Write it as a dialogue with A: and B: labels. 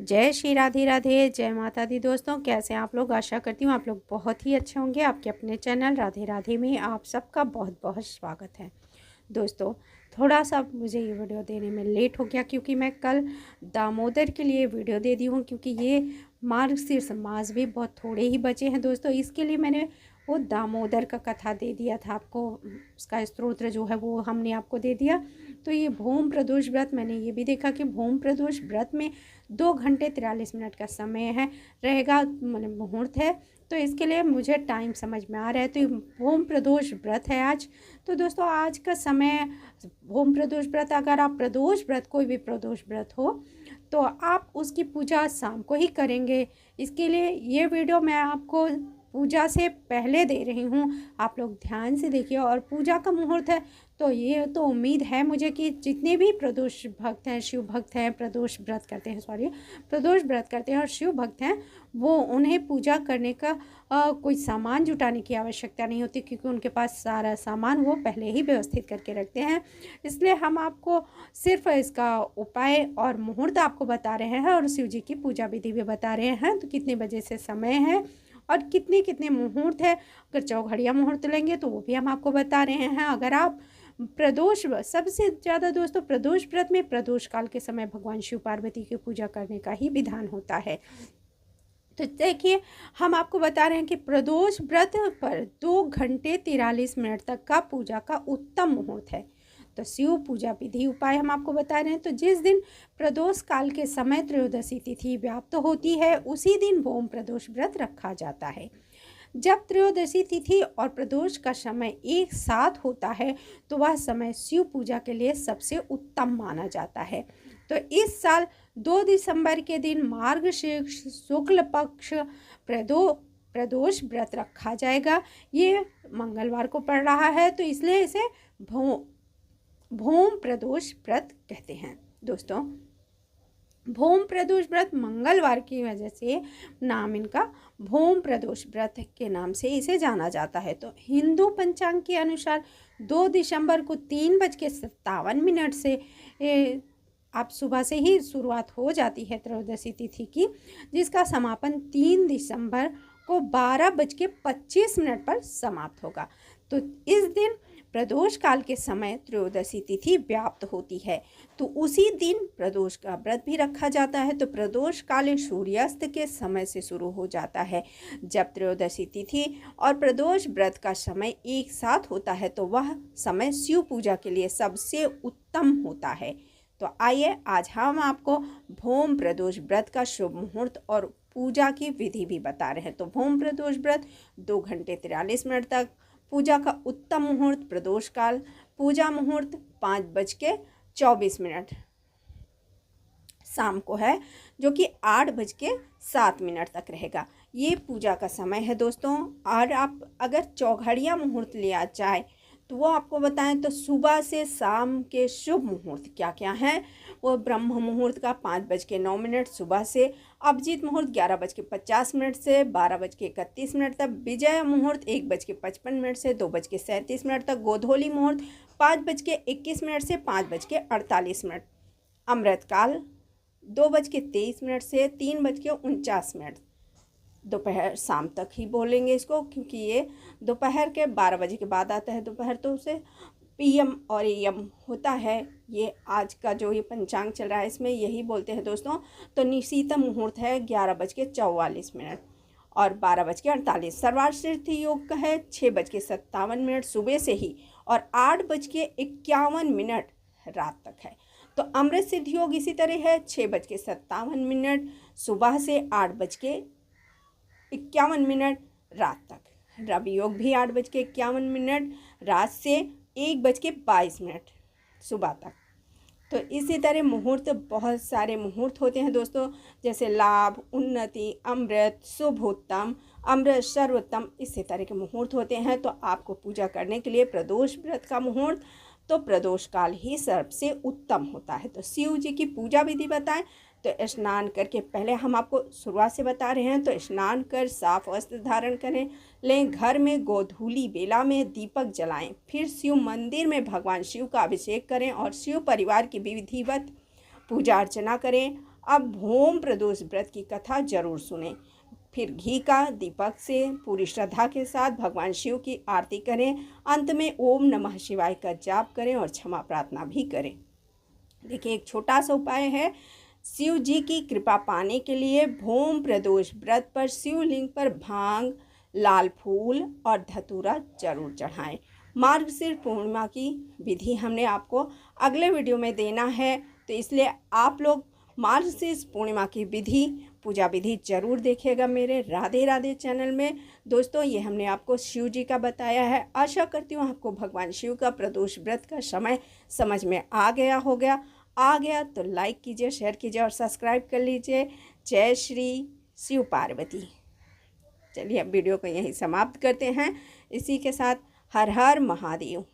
A: जय श्री राधे राधे, जय माता दी। दोस्तों, कैसे हैं आप लोग? आशा करती हूँ आप लोग बहुत ही अच्छे होंगे। आपके अपने चैनल राधे राधे में आप सबका बहुत बहुत स्वागत है। दोस्तों, थोड़ा सा मुझे ये वीडियो देने में लेट हो गया क्योंकि मैं कल दामोदर के लिए वीडियो दे दी हूँ, क्योंकि ये मार्गशीर्ष मास भी बहुत थोड़े ही बचे हैं। दोस्तों, इसके लिए मैंने वो दामोदर का कथा दे दिया था आपको, उसका स्तोत्र जो है वो हमने आपको दे दिया। तो ये भूम प्रदोष व्रत, मैंने ये भी देखा कि भूम प्रदोष व्रत में 2 घंटे 43 मिनट का समय है रहेगा, मतलब मुहूर्त है। तो इसके लिए मुझे टाइम समझ में आ रहा है। तो भूम प्रदोष व्रत है आज। तो दोस्तों, आज का समय भूम प्रदोष व्रत, अगर आप प्रदोष व्रत, कोई भी प्रदोष व्रत हो तो आप उसकी पूजा शाम को ही करेंगे। इसके लिए ये वीडियो मैं आपको पूजा से पहले दे रही हूँ, आप लोग ध्यान से देखिए। और पूजा का मुहूर्त है तो ये तो उम्मीद है मुझे कि जितने भी प्रदोष भक्त हैं, शिव भक्त हैं, प्रदोष व्रत करते हैं, प्रदोष व्रत करते हैं और शिव भक्त हैं, वो उन्हें पूजा करने का कोई सामान जुटाने की आवश्यकता नहीं होती, क्योंकि उनके पास सारा सामान वो पहले ही व्यवस्थित करके रखते हैं। इसलिए हम आपको सिर्फ इसका उपाय और मुहूर्त आपको बता रहे हैं और शिव जी की पूजा विधि भी बता रहे हैं। तो कितने बजे से समय है और कितने कितने मुहूर्त है, अगर चौघड़िया मुहूर्त लेंगे तो वो भी हम आपको बता रहे हैं। अगर आप प्रदोष, सबसे ज़्यादा दोस्तों प्रदोष व्रत में प्रदोष काल के समय भगवान शिव पार्वती की पूजा करने का ही विधान होता है। तो देखिए, हम आपको बता रहे हैं कि प्रदोष व्रत पर 2 घंटे 43 मिनट तक का पूजा का उत्तम मुहूर्त है। तो शिव पूजा विधि उपाय हम आपको बता रहे हैं। तो जिस दिन प्रदोष काल के समय त्रयोदशी तिथि व्याप्त होती है, उसी दिन भूम प्रदोष व्रत रखा जाता है। जब त्रयोदशी तिथि और प्रदोष का समय एक साथ होता है तो वह समय शिव पूजा के लिए सबसे उत्तम माना जाता है। तो इस साल 2 दिसंबर के दिन मार्गशीर्ष शुक्ल पक्ष प्रदोष व्रत रखा जाएगा। ये मंगलवार को पड़ रहा है, तो इसलिए इसे भूम प्रदोष व्रत कहते हैं। दोस्तों, भूम प्रदोष व्रत मंगलवार की वजह से नाम इनका भूम प्रदोष व्रत के नाम से इसे जाना जाता है। तो हिंदू पंचांग के अनुसार 2 दिसंबर को 3:57 से आप सुबह से ही शुरुआत हो जाती है त्रयोदशी तिथि की, जिसका समापन 3 दिसंबर को 12:25 पर समाप्त होगा। तो इस दिन प्रदोष काल के समय त्रयोदशी तिथि व्याप्त होती है, तो उसी दिन प्रदोष का व्रत भी रखा जाता है। तो प्रदोष काल सूर्यास्त के समय से शुरू हो जाता है। जब त्रयोदशी तिथि और प्रदोष व्रत का समय एक साथ होता है तो वह समय शिव पूजा के लिए सबसे उत्तम होता है। तो आइए आज हम आपको भूम प्रदोष व्रत का शुभ मुहूर्त और पूजा की विधि भी बता रहे हैं। तो भूम प्रदोष व्रत 2 घंटे 43 मिनट तक, पूजा का उत्तम मुहूर्त प्रदोष काल, पूजा मुहूर्त 5:24 शाम को है, जो कि 8:07 तक रहेगा। ये पूजा का समय है दोस्तों। और आप अगर चौघड़िया मुहूर्त लिया जाए तो वो आपको बताएं तो सुबह से शाम के शुभ मुहूर्त क्या क्या हैं। वो ब्रह्म मुहूर्त का 5:09 सुबह से, अभिजीत मुहूर्त 11:50 से 12:31 तक, विजय मुहूर्त 1:55 से 2:37 तक, गोधूली मुहूर्त 5:21 से 5:48, अमृतकाल 2:23 से 3:49, दोपहर शाम तक ही बोलेंगे इसको, क्योंकि ये दोपहर के 12 बजे के बाद आता है दोपहर, तो उसे पीएम और एएम होता है। ये आज का जो ये पंचांग चल रहा है इसमें यही बोलते हैं दोस्तों। तो निशीत मुहूर्त है 11:44 और 12:48। सर्वाश्रित योग का है 6:57 सुबह से ही और 8:51 रात तक है। तो अमृत सिद्ध योग इसी तरह है 6:57 सुबह से 8:51 रात तक। रवि योग भी 8:51 रात से 1:22 सुबह तक। तो इसी तरह मुहूर्त, बहुत सारे मुहूर्त होते हैं दोस्तों, जैसे लाभ, उन्नति, अमृत, शुभोत्तम, अमृत, सर्वोत्तम, इसी तरह के मुहूर्त होते हैं। तो आपको पूजा करने के लिए प्रदोष व्रत का मुहूर्त तो प्रदोष काल ही सबसे उत्तम होता है। तो शिव जी की पूजा विधि बताएं तो स्नान करके पहले हम आपको शुरुआत से बता रहे हैं। तो स्नान कर साफ वस्त्र धारण करें लें, घर में गोधूली बेला में दीपक जलाएं, फिर शिव मंदिर में भगवान शिव का अभिषेक करें और शिव परिवार की विधिवत पूजा अर्चना करें। अब भोम प्रदोष व्रत की कथा जरूर सुनें। फिर घी का दीपक से पूरी श्रद्धा के साथ भगवान शिव की आरती करें। अंत में ओम नमः शिवाय का जाप करें और क्षमा प्रार्थना भी करें। देखिए, एक छोटा सा उपाय है। शिव जी की कृपा पाने के लिए भोम प्रदोष व्रत पर शिवलिंग पर भांग, लाल फूल और धतूरा जरूर चढ़ाएं। मार्गशीर्ष पूर्णिमा की विधि हमने आपको अगले वीडियो में देना है, तो इसलिए आप लोग मार्गशीर्ष पूर्णिमा की विधि, पूजा विधि जरूर देखिएगा मेरे राधे राधे चैनल में। दोस्तों, ये हमने आपको शिव जी का बताया है। आशा करती हूँ आपको भगवान शिव का प्रदोष व्रत का समय समझ में आ गया तो लाइक कीजिए, शेयर कीजिए और सब्सक्राइब कर लीजिए। जय श्री शिव पार्वती। चलिए अब वीडियो को यहीं समाप्त करते हैं। इसी के साथ हर हर महादेव।